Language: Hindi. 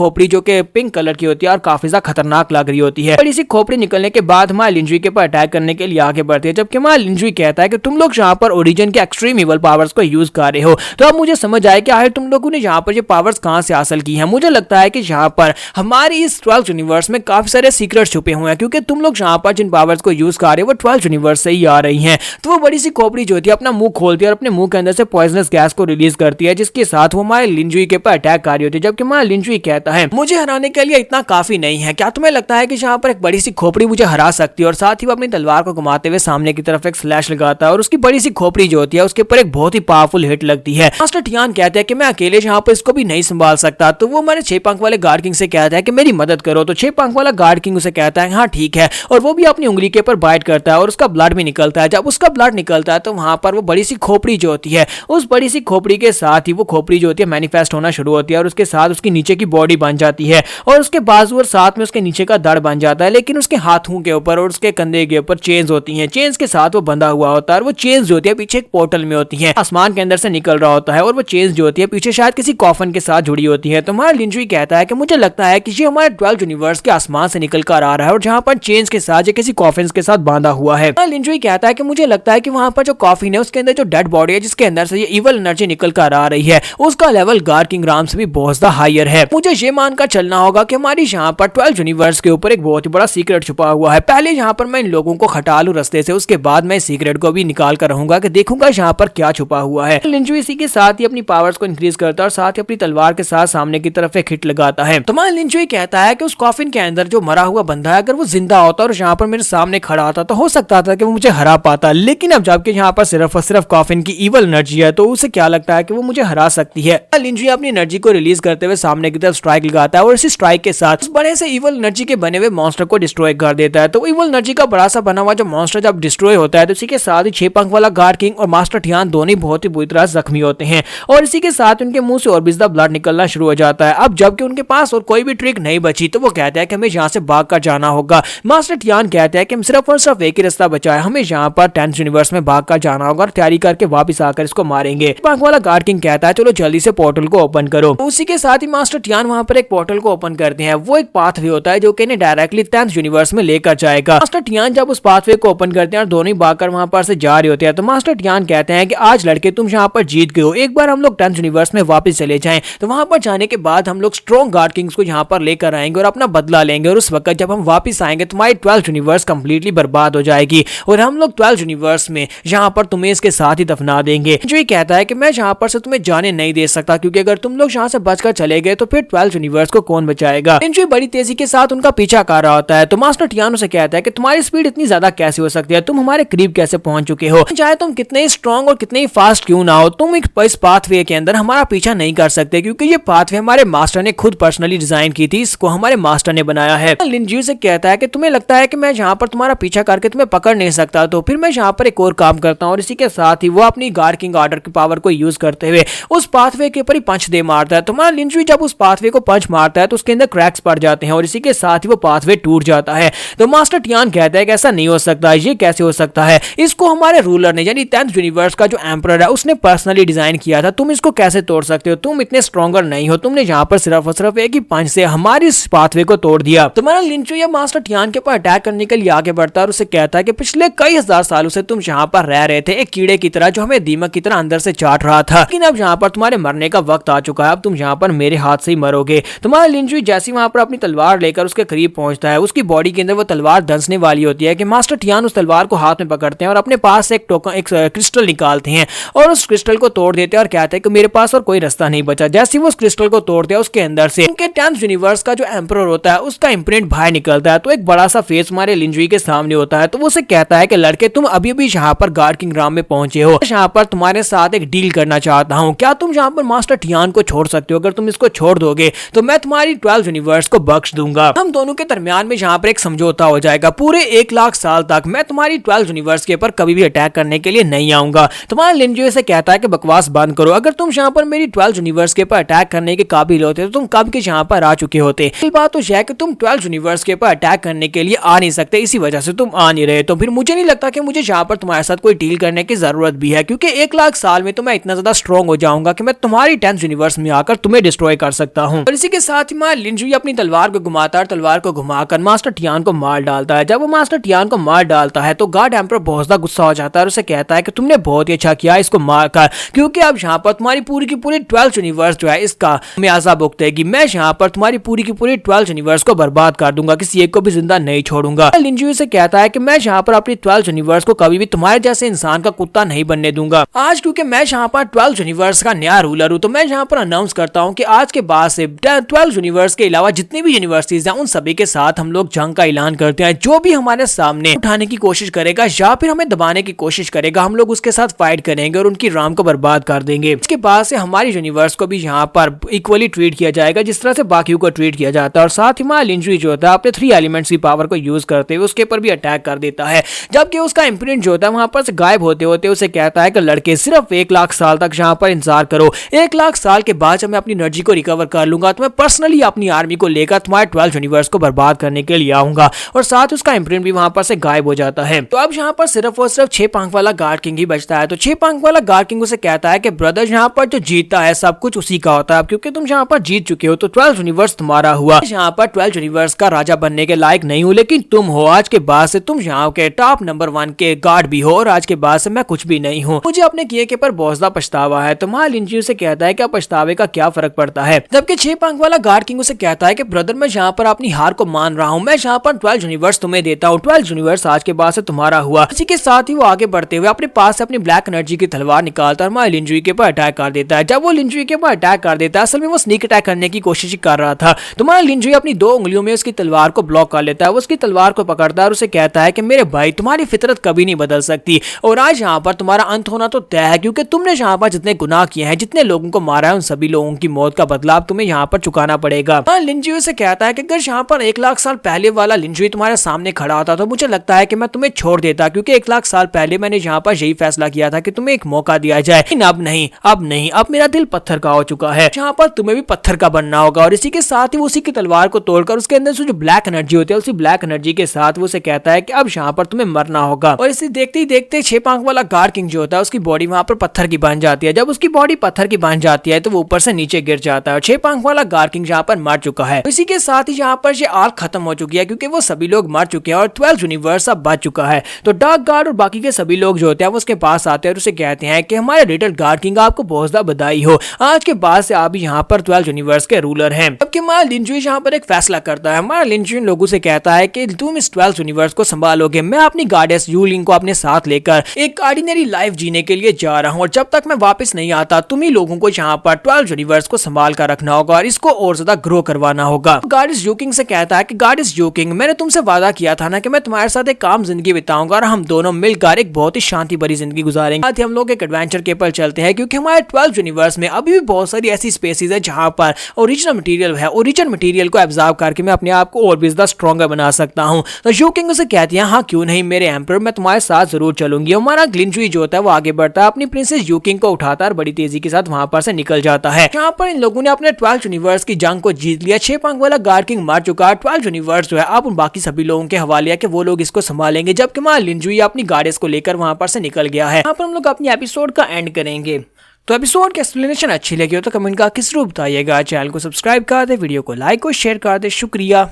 खोपड़ी जो कि पिंक कलर की होती है और काफी ज्यादा खतरनाक लग रही होती है। बड़ी सी खोपड़ी निकलने के बाद हमारे लिंजुई के ऊपर अटैक करने के लिए आगे बढ़ती है, जबकि हमारा लिंजुई कहता है कि तुम लोग यहाँ पर ओरिजिन के एक्सट्रीम इवल पावर्स को यूज कर रहे हो। तो अब मुझे समझ आया कि आखिर तुम लोगों ने यहाँ पर ये पावर्स कहाँ से हासिल की है। मुझे लगता है कि यहाँ पर हमारी इस 12 यूनिवर्स में काफी सारे सीक्रेट छुपे हुए हैं, क्योंकि तुम लोग यहाँ पर जिन पावर्स को यूज कर रहे हो वो 12 यूनिवर्स से ही आ रही हैं। तो वो बड़ी सी खोपड़ी जो होती है अपना मुंह खोलती है और अपने मुंह के अंदर से पॉइजनस गैस को रिलीज करती है, जिसके साथ वो हमारे लिंजुई के ऊपर अटैक कर रही होती है। जबकि हमारा लिंजुई कहता है मुझे हराने के लिए इतना काफी नहीं है। क्या तुम्हें लगता है कि यहाँ पर एक बड़ी सी खोपड़ी मुझे हरा सकती है? और साथ ही वो अपनी तलवार को घुमाते हुए सामने की तरफ एक स्लैश लगाता है और उसकी बड़ी सी खोपड़ी जो होती है उसके ऊपर एक बहुत ही पावरफुल हिट लगती है। मास्टर टियान कहते हैं कि मैं अकेले यहाँ पर इसको भी नहीं संभाल सकता। तो वो हमारे 6 पंख वाले गार्ड किंग से कहता है कि मेरी मदद करो। तो 6 पंख वाला गार्ड किंग उसे कहता है हाँ ठीक है, और वो भी अपनी उंगली के ऊपर बाइट करता है और उसका ब्लड भी निकलता है। जब उसका ब्लड निकलता है तो वहां पर वो बड़ी सी खोपड़ी जो होती है, उस बड़ी सी खोपड़ी के साथ ही वो खोपड़ी जो होती है मैनिफेस्ट होना शुरू होती है और उसके साथ उसकी नीचे की बॉडी बन जाती है और उसके बाजू और साथ में उसके नीचे का धड़ बन जाता है। लेकिन उसके हाथों के ऊपर और उसके कंधे के ऊपर चेन्स होती हैं, चेन्स के साथ वो बंधा हुआ होता है और वो चेन्स जो होती है पीछे एक पोर्टल में होती है, आसमान के अंदर से निकल रहा होता है और वो चेन्स जो होती है पीछे शायद किसी कॉफन के साथ जुड़ी होती है। तो हमारा लिंजुई कहता है कि मुझे लगता है कि ये हमारे 12 यूनिवर्स के आसमान से निकल कर आ रहा है और जहाँ पर चेन्स के साथ ये किसी कॉफिन के साथ बांधा हुआ है। लिंजुई कहता है कि मुझे लगता है कि वहाँ पर जो कॉफिन है उसके अंदर जो डेड बॉडी है जिसके अंदर से ये इवल एनर्जी निकल कर आ रही है उसका लेवल गार्ड किंग राम से भी बहुत ज्यादा हायर है। मुझे ये मानकर चलना होगा कि हमारी यहाँ पर 12 यूनिवर्स के ऊपर एक बहुत ही बड़ा सीक्रेट छुपा हुआ है। पहले यहाँ पर मैं इन लोगों को हटा लूं रास्ते से, उसके बाद मैं इस सीक्रेट को भी निकाल कर रहूंगा कि देखूंगा यहाँ पर क्या छुपा हुआ है। लिंजुई इसी के साथ ही अपनी पावर्स को इंक्रीज करता है और साथ ही अपनी तलवार के साथ सामने की तरफ एक हिट लगाता है। तो हमारा लिंजुई कहता है कि उस कॉफिन के अंदर जो मरा हुआ बंदा है अगर वो जिंदा होता और यहाँ पर मेरे सामने खड़ा होता तो हो सकता था कि वो मुझे हरा पाता, लेकिन अब जबकि यहाँ पर सिर्फ और सिर्फ कॉफिन की इवल एनर्जी है तो उसे क्या लगता है कि वो मुझे हरा सकती है। लिंजुई अपनी एनर्जी को रिलीज करते हुए सामने की तरफ स्ट्राइक लगाता है और इसी स्ट्राइक के साथ उस बड़े से इवल एनर्जी के बने हुए मॉन्स्टर को डिस्ट्रॉय कर देता है। तो इवल एनर्जी का बड़ा सा बना हुआ जो मॉन्स्टर जब डिस्ट्रॉय होता है तो इसी के साथ ही 6 पंख वाला गार्ड किंग और मास्टर टियान दोनों बहुत ही बुरी तरह जख्मी होते हैं और इसी के साथ उनके मुंह से और भी ज्यादा ब्लड निकलना शुरू हो जाता है। अब जबकि उनके पास और कोई भी ट्रिक नहीं बची तो वो कहते हैं कि हमें यहाँ से भाग कर जाना होगा। मास्टर टियान कहते हैं कि हम सिर्फ और सिर्फ एक ही रास्ता बचा है, हमें यहाँ पर 10th यूनिवर्स में भाग कर जाना होगा और तैयारी करके वापस आकर इसको मारेंगे। पंख वाला गार्ड किंग कहता है चलो जल्दी से पोर्टल को ओपन करो। उसी के साथ ही मास्टर टियान वहां पर एक पोर्टल को ओपन करते हैं। वो एक पाथवे होता है जो कि डायरेक्टली 10th यूनिवर्स में लेकर जाएगा। मास्टर टियान जब उस पाथवे को ओपन करते हैं और दोनों भागकर वहां पर से जा रहे होते हैं तो मास्टर टियान कहते हैं कि आज लड़के तुम यहाँ पर जीत गए हो, एक बार हम लोग 10th यूनिवर्स में वापस चले जाएं। तो वहां पर जाने के बाद हम लोग स्ट्रॉन्ग गार्ड किंग्स को यहाँ पर लेकर आएंगे और अपना बदला लेंगे और उस वक्त जब हम वापस आएंगे तुम्हारी 12th यूनिवर्स कंप्लीटली बर्बाद हो जाएगी और हम लोग 12th यूनिवर्स में यहाँ पर तुम्हें इसके साथ ही दफना देंगे। जो ये कहता है कि मैं यहाँ पर से तुम्हें जाने नहीं दे सकता क्योंकि अगर तुम लोग यहाँ से बचकर चले गए तो फिर 12th यूनिवर्स को कौन बचाएगा। लिंजुई बड़ी तेजी के साथ उनका पीछा कर रहा होता है। तो मास्टर टियान से कहता है कि तुम्हारी स्पीड इतनी ज्यादा कैसे हो सकती है, तुम हमारे करीब कैसे पहुंच चुके हो, चाहे तुम कितने स्ट्रॉन्ग और कितने फास्ट क्यों ना हो, तुम इस पाथवे के अंदर हमारा पीछा नहीं कर सकते क्योंकि ये पाथवे हमारे मास्टर ने खुद पर्सनली डिजाइन की थी, इसको हमारे मास्टर ने बनाया है। लिंजुई से कहता है कि तुम्हें लगता है कि मैं यहाँ पर तुम्हारा पीछा करके तुम्हें पकड़ नहीं सकता, तो फिर मैं यहाँ पर एक और काम करता हूँ। और इसी के साथ ही वो अपनी गार्ड किंग ऑर्डर की पावर को यूज करते हुए उस पाथवे के ऊपर ही पंच दे मारता है। तो हमारा लिंजुई जब उस पाथवे को पंच मारता है तो उसके अंदर क्रैक्स पड़ जाते हैं और इसी के साथ ही वो पाथवे टूट जाता है। तो मास्टर टियान कहता है कि ऐसा नहीं हो सकता, ये कैसे हो सकता है, इसको हमारे रूलर ने यानी 10th यूनिवर्स का जो एम्परर है उसने पर्सनली डिजाइन किया था, तुम इसको कैसे तोड़ सकते हो, तुम इतने स्ट्रॉन्गर नहीं हो, तुमने यहाँ पर सिर्फ और सिर्फ एक ही पंच से हमारी इस पाथवे को तोड़ दिया। तुम्हारा लिंजुई मास्टर टियान के ऊपर अटैक करने के लिए आगे बढ़ता है और उसे कहता है कि पिछले कई हजार सालों से तुम यहाँ पर रह रहे थे एक कीड़े की तरह जो हमें दीमक की तरह अंदर से चाट रहा था, लेकिन अब यहाँ पर तुम्हारे मरने का वक्त आ चुका है, अब तुम यहाँ पर मेरे हाथ से ही मरोगे। तुम्हारा लिंजुई जैसे वहां पर अपनी तलवार लेकर उसके करीब पहुंचता है, उसकी बॉडी के अंदर वो तलवार दंसने वाली होती है कि मास्टर टियान उस तलवार को हाथ में पकड़ते हैं और अपने पास से एक क्रिस्टल निकालते हैं और उस क्रिस्टल को तोड़ देते हैं और कहते हैं कि मेरे पास और कोई रास्ता नहीं बचा। जैसे वो उस क्रिस्टल को तोड़ते हैं उसके अंदर से उनके 10th यूनिवर्स का जो एम्परर होता है उसका इम्प्रिंट बाहर निकलता है। तो एक बड़ा सा फेस हमारे लिंजुई के सामने होता है। तो वो उसे कहता है कि लड़के तुम अभी भी यहाँ पर गार्ड किंग राम में पहुंचे हो, यहाँ पर तुम्हारे साथ एक डील करना चाहता हूँ, क्या तुम यहाँ पर मास्टर टियान को छोड़ सकते हो? अगर तुम इसको छोड़ दोगे तो मैं तुम्हारी 12 यूनिवर्स को बख्श दूंगा, हम दोनों के दरमियान में यहाँ पर एक समझौता हो जाएगा, पूरे 1 लाख साल तक मैं तुम्हारी 12 यूनिवर्स के ऊपर कभी भी अटैक करने के लिए नहीं आऊंगा। तुम्हारा लिंजुई से कहता है कि बकवास बंद करो, अगर तुम यहाँ पर मेरी 12 यूनिवर्स के ऊपर अटैक करने के काबिल होते तो तुम कब के यहाँ पर आ चुके होते। बात तो यह है कि तुम 12 यूनिवर्स के ऊपर अटैक करने के लिए आ नहीं सकते, इसी वजह से तुम आ नहीं रहे। तो फिर मुझे नहीं लगता कि मुझे यहाँ पर तुम्हारे साथ कोई डील करने की जरूरत भी है, क्योंकि 1 लाख साल में तो मैं इतना ज्यादा स्ट्रॉन्ग हो जाऊंगा कि मैं तुम्हारी 10th यूनिवर्स में आकर तुम्हें डिस्ट्रॉय कर सकता हूँ। और इसी के साथ ही मां लिंजुई अपनी तलवार को घुमाता है, तलवार को घुमाकर मास्टर टियान को मार डालता है। जब वो मास्टर टियान को मार डालता है तो गार्ड एम्परर बहुत ज्यादा गुस्सा हो जाता है और उसे कहता है कि तुमने बहुत ही अच्छा किया इसको मारकर, क्योंकि अब यहाँ पर तुम्हारी पूरी की पूरी 12 यूनिवर्स जो है इसका म्याजा भुगतेगी। मैं यहाँ पर तुम्हारी पूरी की पूरी 12 यूनिवर्स को बर्बाद कर दूंगा, किसी एक को भी जिंदा नहीं छोड़ूंगा। लिंजुई से कहता है कि मैं यहाँ पर अपनी 12 यूनिवर्स को कभी भी तुम्हारे जैसे इंसान का कुत्ता नहीं बनने दूंगा। आज क्योंकि मैं यहाँ पर 12 यूनिवर्स का नया रूलर हूँ तो मैं यहाँ पर अनाउंस करता हूँ कि आज के बाद से 12 यूनिवर्स के अलावा जितनी भी यूनिवर्सिटीज हैं उन सभी के साथ हम लोग जंग का ऐलान करते हैं। जो भी हमारे सामने उठाने की कोशिश करेगा या फिर हमें दबाने की कोशिश करेगा हम लोग उसके साथ फाइट करेंगे और उनकी राम को बर्बाद कर देंगे। इसके बाद से हमारी यूनिवर्स को भी यहाँ पर इक्वली ट्रीट किया जाएगा जिस तरह से बाकियों को ट्रीट किया जाता है। और साथ ही मां लिंजुई जो होता है अपने 3 एलिमेंट्स की पावर को यूज करते हुए उसके ऊपर भी अटैक कर देता है, जबकि उसका इंप्रिंट जो होता है वहां पर से गायब होते होते उसे कहता है कि लड़के सिर्फ 1 लाख साल तक यहाँ पर इंतजार करो, 1 लाख साल के बाद जब मैं अपनी एनर्जी को रिकवर कर लूंगा तो मैं पर्सनली अपनी आर्मी को लेकर तुम्हारे 12 यूनिवर्स को बर्बाद करने के लिए आऊंगा। और साथ उसका इंप्रिंट भी वहां पर से गायब हो जाता है। तो अब यहाँ पर सिर्फ और सिर्फ 6 पंख वाला गार्ड किंग ही बचता है। तो 6 पंख वाला गार्ड किंग उसे कहता है कि ब्रदर यहाँ पर जो जीतता है सब कुछ उसी का होता है, क्योंकि तुम यहाँ पर जीत चुके हो तो 12 यूनिवर्स तुम्हारा हुआ। यहाँ पर 12 यूनिवर्स का राजा बनने के लायक नहीं हूँ, लेकिन तुम हो। आज के बाद से तुम यहाँ के टॉप नंबर 1 के गार्ड भी हो और आज के बाद से मैं कुछ भी नहीं हूँ। मुझे अपने किए के पर बहुत ज्यादा पछतावा है। तो मां लिंजुई से कहता है कि पछतावे का क्या फर्क पड़ता है, जबकि 6 पंख वाला गार्ड किंग उसे कहता है कि ब्रदर मैं यहाँ पर अपनी हार को मान रहा हूँ, मैं यहाँ पर 12 यूनिवर्स तुम्हें देता हूँ, 12 यूनिवर्स आज के बाद से तुम्हारा हुआ। इसी के साथ ही वो आगे बढ़ते हुए अपने पास से अपनी ब्लैक एनर्जी की तलवार निकालता है और मां लिंजुई के ऊपर अटैक कर देता है। जब वो लिंजुई के ऊपर अटैक कर देता है असल में वो स्नीक अटैक करने की कोशिश कर रहा था, तो मां लिंजुई अपनी 2 उंगलियों में उसकी तलवार को ब्लॉक कर लेता है। वो उसकी तलवार को पकड़ता है और उसे कहता है कि मेरे भाई तुम्हारी फितरत कभी नहीं बदल सकती और आज यहाँ पर तुम्हारा अंत होना तो तय है, क्योंकि तुमने यहाँ पर जितने गुनाह किए हैं, जितने लोगों को मारा है, उन सभी लोगों की मौत का बदला तुम्हें यहाँ पर चुकाना पड़ेगा। लिंजुई से कहता है कि अगर यहाँ पर 1 लाख साल पहले वाला लिंजुई तुम्हारे सामने खड़ा होता तो मुझे लगता है कि मैं तुम्हें छोड़ देता, क्योंकि 1 लाख साल पहले मैंने यहाँ पर यही फैसला किया था कि तुम्हें एक मौका दिया जाए, लेकिन अब नहीं, अब मेरा दिल पत्थर का हो चुका है, यहाँ पर तुम्हें भी पत्थर का बनना होगा। और इसी के साथ ही वो उसी की तलवार को तोड़कर उसके अंदर से जो ब्लैक एनर्जी होती है उसी ब्लैक एनर्जी के साथ वो उसे कहता है कि अब यहाँ पर तुम्हें मरना होगा। और इसे देखते ही देखते 6 पंख वाला गार्ड किंग जो होता है उसकी बॉडी वहां पर पत्थर की बन जाती है। जब उसकी बॉडी पत्थर की बन जाती है तो वो ऊपर से नीचे गिर जाता है और 6 पंख वाला गार्ड किंग यहाँ पर मर चुका है। इसी के साथ ही यहाँ पर ये आर्क खत्म हो चुकी है, क्योंकि वो सभी लोग मर चुके हैं और 12 यूनिवर्स अब बच चुका है। तो डार्क गार्ड और बाकी के सभी लोग जो होते हैं वो उसके पास आते हैं और उसे कहते हैं कि हमारे लिटिल गार्ड किंग आपको बहुत ज्यादा बधाई हो, आज के बाद से आप यहाँ पर 12 यूनिवर्स के रूलर हैं। जबकि मां लिंजुई यहाँ पर एक फैसला करता है। मां लिंजुई लोगों से कहता है कि तुम इस 12 यूनिवर्स को संभालोगे, मैं अपनी गॉडेस यूलिंग को अपने साथ लेकर एक ऑर्डिनरी लाइफ जीने के लिए जा रहा हूँ और जब तक मैं वापस नहीं आता तुम ही लोगों को यहाँ पर 12 यूनिवर्स को संभाल कर रखना होगा और इसको और ज्यादा ग्रो करवाना होगा। गॉडेस यूकिंग से कहता है कि गॉडेस यूकिंग मैंने तुमसे वादा किया था ना कि मैं तुम्हारे साथ एक काम जिंदगी बिताऊंगा और हम दोनों मिलकर एक बहुत ही शांति भरी जिंदगी गुजारेंगे। साथ ही हम लोग एक एडवेंचर के पर चलते हैं, क्योंकि हमारे 12 यूनिवर्स में अभी भी बहुत सारी ऐसी स्पेसीज है जहाँ पर ओरिजिनल मटेरियल है, ओरिजिनल मटेरियल को एब्जॉर्ब करके मैं अपने आप को और भी ज्यादा स्ट्रॉन्गर बना सकता हूँ। तो यूकिंग उसे कहती है हाँ क्यों नहीं मेरे एम्परर, मैं तुम्हारे साथ जरूर चलूंगी। हमारा लिंजुई जो होता है वो आगे बढ़ता है, अपनी प्रिंसेस यूकिंग को उठाता है और बड़ी तेजी के साथ वहां पर से निकल जाता है। यहाँ पर इन लोगों ने अपने 12 यूनिवर्स की जंग को जीत लिया। 6 पंख वाला गार्ड किंग मार चुका है। 12 यूनिवर्स जो है अब उन बाकी सभी लोगों के हवाले है कि वो लोग इसको संभालेंगे, जबकि मां लिंजुई अपनी गॉडेस को लेकर वहां पर से निकल गया है। यहाँ पर हम लोग अपनी एपिसोड का एंड करेंगे। तो एपिसोड की एक्सप्लेनेशन अच्छी लगी हो तो कमेंट का किस रूप बताइएगा। चैनल को सब्सक्राइब कर दे, वीडियो को लाइक और शेयर कर दे। शुक्रिया।